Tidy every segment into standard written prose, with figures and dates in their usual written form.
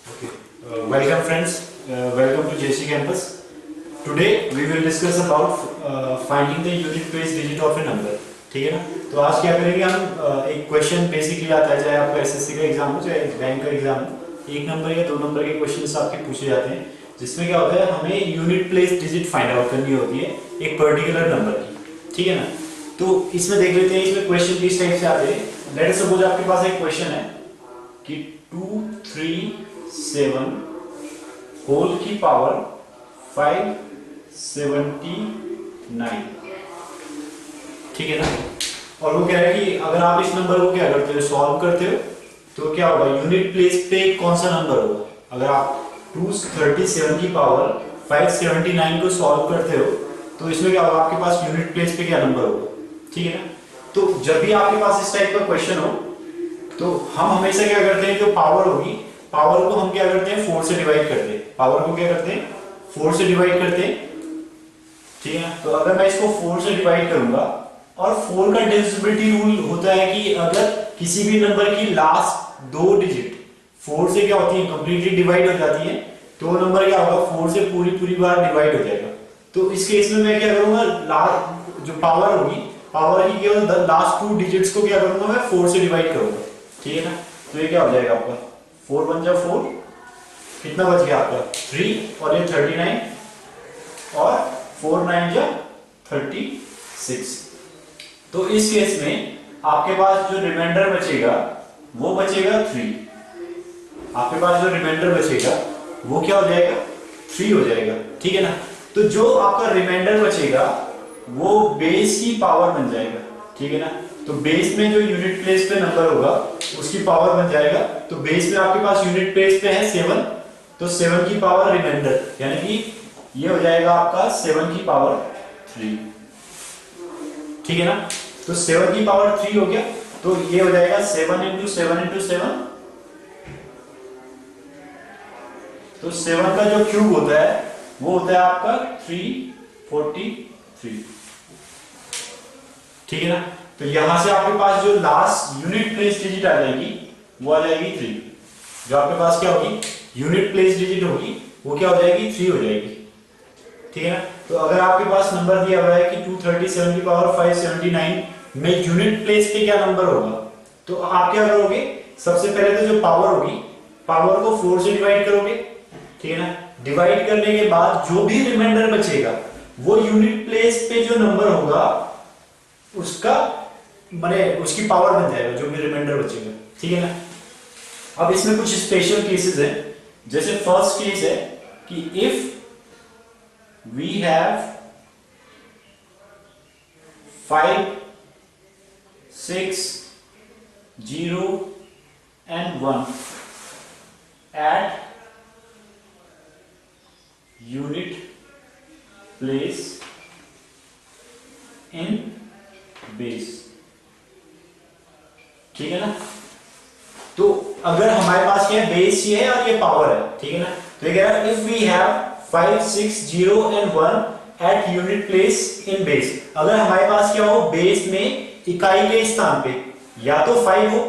Okay. Welcome friends. Welcome to JC Campus. Today we will discuss about finding the unit place digit of a number. ठीक है ना? तो आज क्या करेंगे हम एक क्वेश्चन बेसिकली आता है, चाहे आपका एसएससी का एग्जाम हो चाहे बैंक का एग्जाम हो, एक नंबर या दो नंबर के क्वेश्चंस आपके पूछे जाते हैं जिसमें क्या होता है हमें unit place digit find out करनी होती है एक पर्टिकुलर नंबर की। ठीक है ना? तो इसमें देख लेते हैं इसमें क्वेश्चन किस टाइप से आते हैं। लेट अस सपोज आपके पास एक क्वेश्चन है कि 2 3 7 होल की पावर 579। ठीक है ना? और वो कह रहा है कि अगर आप इस नंबर को क्या करते हो, सॉल्व करते हो तो क्या होगा, यूनिट प्लेस पे कौन सा नंबर होगा। अगर आप 237 की पावर 579 को सॉल्व करते हो तो इसमें क्या होगा, आपके पास यूनिट प्लेस पे क्या नंबर होगा। ठीक है ना? तो जब भी आपके पास इस टाइप का क्वेश्चन हो तो हम हमेशा क्या करते हैं, जो पावर होगी पावर को हम क्या करते हैं 4 से डिवाइड करते हैं। पावर को क्या करते हैं 4 से डिवाइड करते हैं। ठीक है ना? तो अगर मैं इसको 4 से डिवाइड करूंगा और 4 का डिविजिबिलिटी रूल होता है कि अगर किसी भी नंबर की लास्ट दो डिजिट 4 से क्या होती है कंप्लीटली डिवाइड हो जाती है तो नंबर क्या होगा 4 से पूरी बार डिवाइड हो जाएगा। तो इस केस में मैं क्या करूंगा, लास्ट जो पावर होगी पावर की केवल लास्ट 2 डिजिट्स को क्या करूंगा मैं 4 से डिवाइड करूंगा। ठीक है ना? तो ये क्या हो जाएगा आपका 4 1 जा 4, कितना बच गया आपका 3 और ये 39 और 4 9 जा 36। तो इस केस में आपके पास जो रिमाइंडर बचेगा वो बचेगा 3। आपके पास जो रिमाइंडर बचेगा वो क्या हो जाएगा 3 हो जाएगा। ठीक है ना? तो जो आपका रिमाइंडर बचेगा वो बेस की पावर बन जाएगा। ठीक है ना? तो बेस में जो यूनिट प्लेस पे नंबर होगा उसकी पावर बन जाएगा। तो बेस में आपके पास यूनिट प्लेस पे है 7, तो 7 की पावर रिमाइंडर यानी कि ये हो जाएगा आपका 7 की पावर 3। ठीक है ना? तो 7 की पावर 3 हो गया, तो ये हो जाएगा 7 इंटू 7 इंटू 7। तो 7 का जो क्यूब होता है वो होता है आपका 343। ठीक है ना? तो यहां से आपके पास जो लास्ट यूनिट प्लेस डिजिट आ जाएगी वो आ जाएगी 3। जो आपके पास क्या होगी यूनिट प्लेस डिजिट होगी वो क्या हो जाएगी 3 हो जाएगी। ठीक है ना? तो अगर आपके पास नंबर दिया हुआ है कि 237 की पावर 579 में यूनिट प्लेस पे क्या नंबर होगा, तो आप क्या करोगे, सबसे पहले तो जो पावर होगी पावर को 4 से डिवाइड करोगे। ठीक है ना? डिवाइड करने के बाद जो भी रिमाइंडर बचेगा वो यूनिट प्लेस पे जो नंबर होगा उसका माने उसकी पावर बन जाएगा जो भी रिमाइंडर बचेगा। ठीक है ना? अब इसमें कुछ स्पेशल केसेस हैं, जैसे फर्स्ट केस है कि if we have 5 6 0 and 1 at unit place in base। ठीक है ना? तो अगर हमारे पास क्या है बेस ये है और ये पावर है। ठीक है ना? तो ये कह रहा है if we have 5 6 0 and 1 at unit place in base। अगर हमारे पास क्या हो बेस में इकाई के स्थान पे या तो 5 हो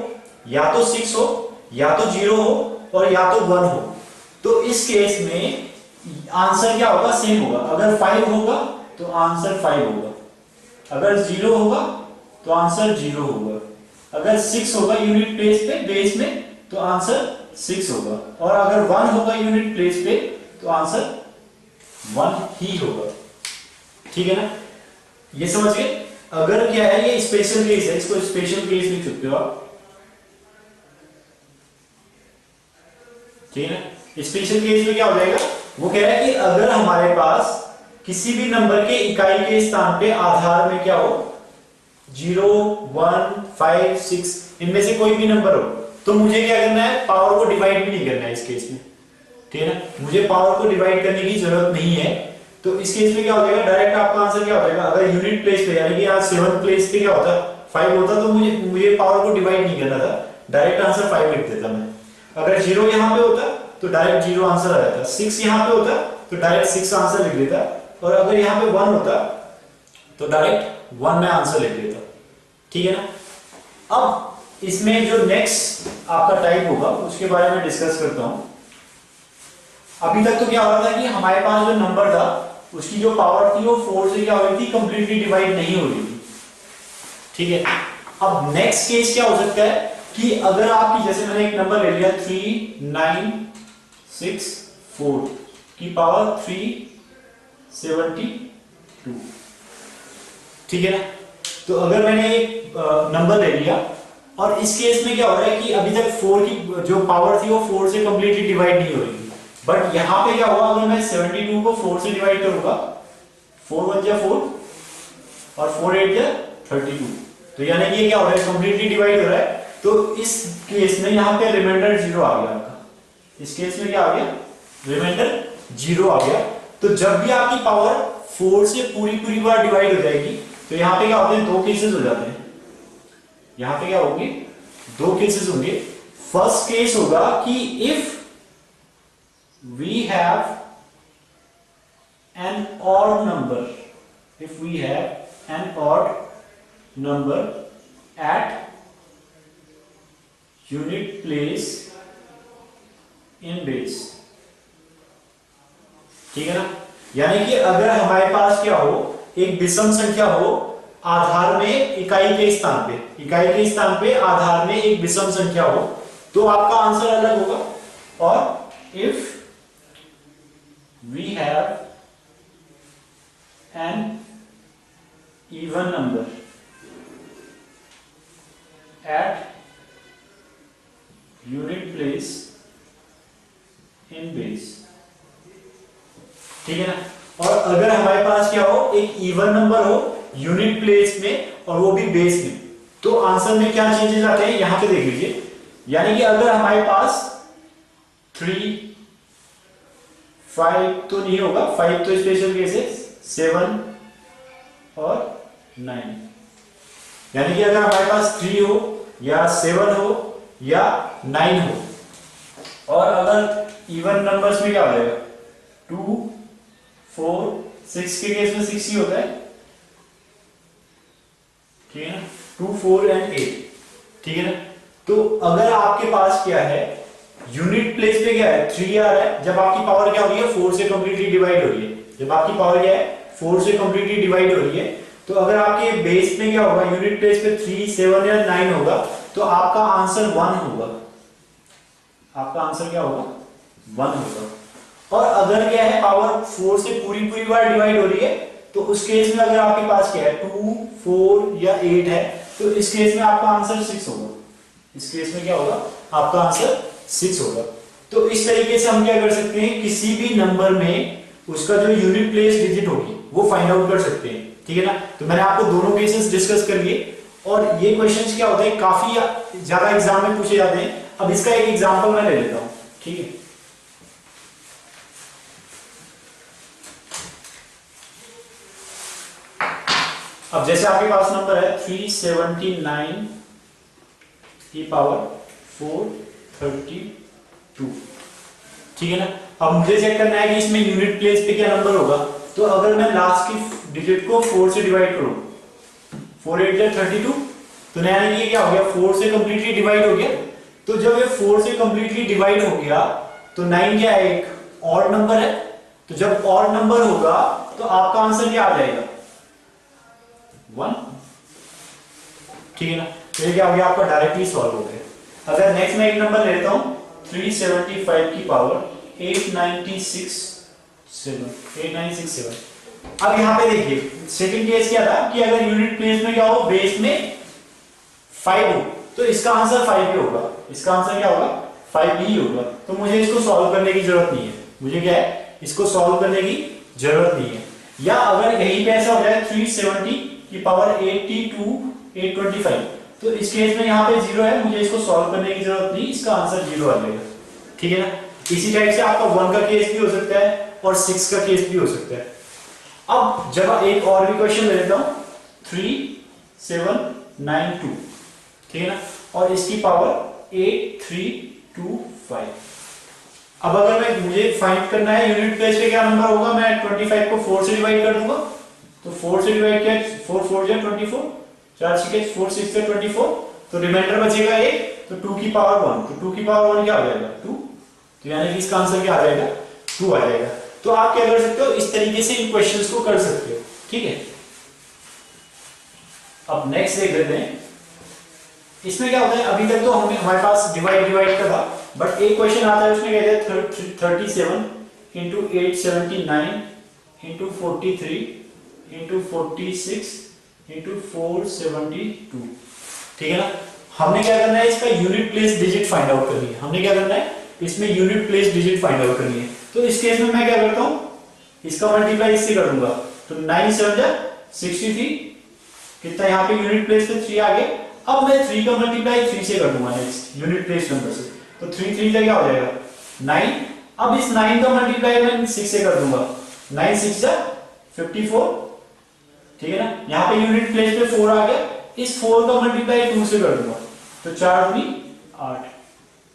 या तो 6 हो या तो 0 हो और या तो 1 हो, तो इस केस में आंसर क्या होगा सेम होगा। अगर 5 होगा तो आंसर 5 होगा, अगर 0 होगा तो आंसर 0 होगा, अगर 6 होगा यूनिट प्लेस पे बेस में तो आंसर 6 होगा, और अगर 1 होगा यूनिट प्लेस पे तो आंसर 1 ही होगा। ठीक है ना? ये समझ गए? अगर क्या है ये स्पेशल केस है, इसको स्पेशल केस लिख सकते हो आप। ठीक है ना? स्पेशल केस में क्या हो जाएगा, वो कह रहा है कि अगर हमारे पास किसी भी नंबर के इकाई के स्थान पे आधार में क्या हो 0 1 5 6 इनमें से कोई भी नंबर हो, तो मुझे क्या करना है पावर को डिवाइड भी नहीं करना है इस केस में। ठीक है ना? मुझे पावर को डिवाइड करने की जरूरत नहीं है। तो इस केस में क्या हो जाएगा, डायरेक्ट आपका आंसर क्या हो जाएगा, अगर यूनिट प्लेस पे यानी कि यहाँ 7 प्लेस पे क्या होता 5 होता तो मुझे पावर को डिवाइड नहीं करना था, डायरेक्ट आंसर 5 लिख देता मैं। अगर 0 यहाँ पे होता तो डायरेक्ट 0 आंसर आ जाता, 6 यहाँ पे होता तो डायरेक्ट 6 आंसर लिख देता, और अगर यहाँ पे 1 होता तो डायरेक्ट 1 में आंसर लिख देता। ठीक है ना? अब इसमें जो नेक्स्ट आपका टाइप होगा उसके बारे में डिस्कस करता हूं। अभी तक तो क्या हो रहा था कि हमारे पास जो नंबर था उसकी जो पावर थी वो 4 से क्या हो रही थी, कंप्लीटली डिवाइड नहीं हो रही थी। ठीक है, अब नेक्स्ट केस क्या हो सकता है कि अगर आपकी, जैसे मैंने एक नंबर ले लिया 3964 की पावर 372, ठीक है ना। तो अगर मैंने एक नंबर ले लिया और इस केस में क्या हो रहा है कि अभी तक 4 की जो पावर थी वो 4 से कंप्लीटली डिवाइड नहीं हो रही थी, बट यहां पे क्या हुआ, अगर मैं 72 को 4 से डिवाइड करूंगा, 4 1 जा 4 और 4 8 जा 32, तो यानी कि ये क्या हो रहा है, कंप्लीटली डिवाइड हो रहा है। तो इस केस में यहाँ पे रिमाइंडर 0 आ गया आपका, इस केस में क्या आ गया, रिमाइंडर 0 आ गया। तो जब भी आपकी पावर 4 से पूरी बार डिवाइड हो जाएगी तो यहाँ पे क्या होते हैं, दो केसेस हो जाते हैं। यहाँ पे क्या होंगे, दो केसेस होंगे। फर्स्ट केस होगा कि if we have an odd number, if we have an odd number at unit place in base, ठीक है ना। यानी कि अगर हमारे पास क्या हो, एक विषम संख्या हो आधार में इकाई के स्थान पे, इकाई के स्थान पे आधार में एक विषम संख्या हो, तो आपका आंसर अलग होगा। और if we have an even number at unit place in base, ठीक है ना। और अगर हमारे पास क्या हो, एक इवन नंबर हो यूनिट प्लेस में और वो भी बेस में, तो आंसर में क्या चेंजेस आते हैं यहां पे देख लीजिए। यानी कि अगर हमारे पास 3 5 तो नहीं होगा, 5 तो स्पेशल केस है, 7 और 9, यानी कि अगर हमारे पास 3 हो या 7 हो या 9 हो, और अगर इवन नंबर्स में क्या हो जाएगा, 2 4 6 के केस में 6 ही होता है, ठीक है ना, 2 4 एंड 8, ठीक है ना। तो अगर आपके पास क्या है, यूनिट प्लेस पे क्या है, 3 आ रहा है, जब आपकी पावर क्या हो रही है, 4 से कंप्लीटली डिवाइड हो रही है, जब आपकी पावर क्या है, 4 से कंप्लीटली डिवाइड हो रही है, तो अगर आपके बेस में क्या होगा, यूनिट प्लेस पे 3 7 या 9 होगा, तो आपका आंसर 1 होगा, आपका आंसर क्या होगा, 1 होगा। और अगर क्या है, पावर 4 से पूरी बार डिवाइड हो रही है, तो उस केस में अगर आपके पास क्या है, 2 4 या 8 है, तो इस केस में आपका आंसर 6 होगा, इस केस में क्या होगा, आपका आंसर 6 होगा। तो इस तरीके से हम क्या कर सकते हैं, किसी भी नंबर में उसका जो यूनिट प्लेस डिजिट होगी वो फाइंड आउट कर सकते हैं, ठीक है ना। तो मैंने आपको दोनों केसेस डिस्कस कर लिए, और ये क्वेश्चंस क्या होते हैं, काफी ज्यादा एग्जाम में पूछे जाते हैं। अब इसका एक एग्जांपल मैं ले लेता हूं, ठीक है। अब जैसे आपके पास नंबर है 379 की पावर 432, ठीक है ना। अब मुझे चेक करना है कि इसमें यूनिट प्लेस पे क्या नंबर होगा। तो अगर मैं लास्ट की डिजिट को 4 से डिवाइड करूं, 4 8 या 32, तो नया नहीं, ये क्या हो गया, 4 से कंप्लीटली डिवाइड हो गया। तो जब ये 4 से कंप्लीटली डिवाइड हो गया तो 9 क्या है, एक ऑड नंबर है, तो जब ऑड नंबर होगा तो आपका आंसर क्या आ जाएगा, 1, ठीक है ना। तो ये क्या हो गया, आपका डायरेक्टली सॉल्व हो गया। अगर नेक्स्ट मैं एक नंबर ले लेता हूं 375 की पावर 8967। अब यहां पे देखिए सेकंड केस क्या था कि अगर यूनिट प्लेस में क्या हो, बेस में 5 हो, तो इसका आंसर 5 ही होगा, इसका आंसर क्या होगा, 5 ही होगा। तो मुझे इसको सॉल्व करने की जरूरत नहीं है, मुझे क्या है, इसको सॉल्व करने की जरूरत नहीं है। या अगर यहीं पे ऐसा हो जाए 370 की पावर 82825, तो इस केस में यहाँ पे 0 है, मुझे इसको सॉल्व करने की जरूरत नहीं, इसका आंसर 0 आ जाएगा, ठीक है ना। इसी टाइप से आपका 1 का केस भी हो सकता है और 6 का केस भी हो सकता है। अब जब एक और भी क्वेश्चन ले लेता हूं 3792, ठीक है ना, और इसकी पावर 8325। अब अगर मुझे फाइंड करना है यूनिट प्लेस पे क्या नंबर होगा, मैं 25 को 4 से डिवाइड कर दूंगा, तो 4 से डिवाइड किया, 4 4 जा 24, 4 6 4 6 जा 24, तो रिमाइंडर बचेगा 1, तो 2 की पावर 1, तो 2 की पावर 1 क्या हो जाएगा, 2, तो यानी कि इसका आंसर क्या आ जाएगा, 2 आ जाएगा। तो आप क्या कर सकते हो, इस तरीके से इन क्वेश्चंस को कर सकते हो, ठीक है। अब नेक्स्ट देख लेते हैं, इसमें क्या होता है, अभी तक तो हमारे पास डिवाइड का था, बट एक क्वेश्चन आता है उसमें कहते हैं 37 इंटू 879 इंटू 43 इंटू 46 इंटू 472, ठीक है ना। हमने क्या करना है, इसका unit place digit find out करनी है। हमने क्या करना है, इसमें unit place digit find out करनी है। तो इस केस में मैं क्या करता हूं, इसका मल्टीप्लाई इससे कर दूंगा, तो 9 7 63, कितना यहाँ पे यूनिट प्लेस पे 3 आ गया। अब मैं 3 का मल्टीप्लाई 3 से कर दूंगा नेक्स्ट यूनिट प्लेस नंबर से, तो 3 3 का क्या हो जाएगा 9। अब इस 9 का मल्टीप्लाई मैं 6 से कर दूंगा, 9 6 54, ठीक है ना। यहाँ पे यूनिट प्लेस पे 4 आ गया, इस 4 का मल्टीप्लाई 2 से कर दूंगा, तो 4 दूनी 8,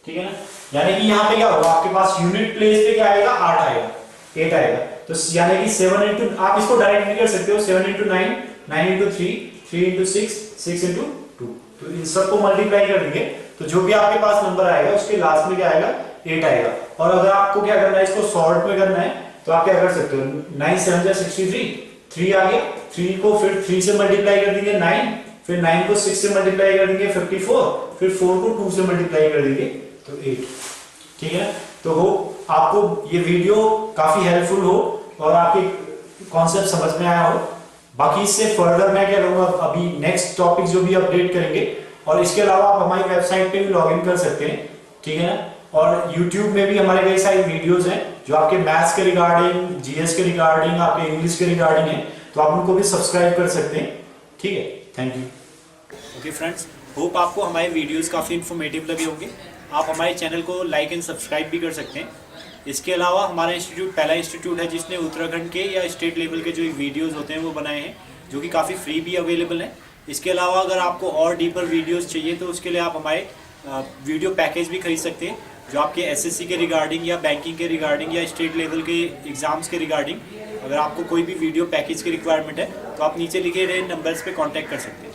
ठीक है ना। यानी कि यहाँ पे क्या होगा, आपके पास यूनिट प्लेस पे क्या आएगा, 8 आएगा, 8 आएगा। तो यानी कि 7 इंटू, आप इसको डायरेक्ट भी कर सकते हो, 7 इंटू 9, 9 इंटू 3, 3 इंटू 6, 6 इंटू 2। तो इन सबको मल्टीप्लाई कर देंगे, तो जो भी आपके पास नंबर आएगा उसके लास्ट में क्या आएगा, 8 आएगा। और अगर आपको क्या करना है, इसको सॉल्व में करना है, तो आप क्या कर सकते हो, 9 7 63, 3 आ गया, 3 को फिर 3 से मल्टीप्लाई कर देंगे 9, फिर 9 को 6 से मल्टीप्लाई कर देंगे 54, फिर 4 को 2 से मल्टीप्लाई कर देंगे तो 8, ठीक है। तो हो आपको ये वीडियो काफी हेल्पफुल हो और आपके कॉन्सेप्ट समझ में आया हो। बाकी इससे फर्दर मैं क्या करूंगा, अभी नेक्स्ट टॉपिक जो भी अपडेट करेंगे, और इसके अलावा आप हमारी वेबसाइट पे भी लॉगिन कर सकते हैं, ठीक है ना। और यूट्यूब में भी हमारे कई सारी वीडियोस हैं जो आपके मैथ्स के रिगार्डिंग, जीएस के रिगार्डिंग, आपके इंग्लिश के रिगार्डिंग है, तो आप उनको भी सब्सक्राइब कर सकते हैं, ठीक है। Thank you. Okay friends, hope आपको हमारे वीडियोस काफ़ी इन्फॉर्मेटिव लगे होंगे। आप हमारे चैनल को लाइक एंड सब्सक्राइब भी कर सकते हैं। इसके अलावा हमारा इंस्टीट्यूट पहला इंस्टीट्यूट है जिसने उत्तराखंड के या स्टेट लेवल के जो वीडियोस होते हैं वो बनाए हैं, जो कि काफ़ी फ्री भी अवेलेबल हैं। इसके अलावा अगर आपको और डीपर वीडियोस चाहिए तो उसके लिए आप हमारे वीडियो पैकेज भी खरीद सकते हैं, जो आपके एसएससी के रिगार्डिंग या बैंकिंग के रिगार्डिंग या स्टेट लेवल के एग्जाम्स के रिगार्डिंग, अगर आपको कोई भी वीडियो पैकेज की रिक्वायरमेंट है तो आप नीचे लिखे गए नंबर्स पे कांटेक्ट कर सकते हैं।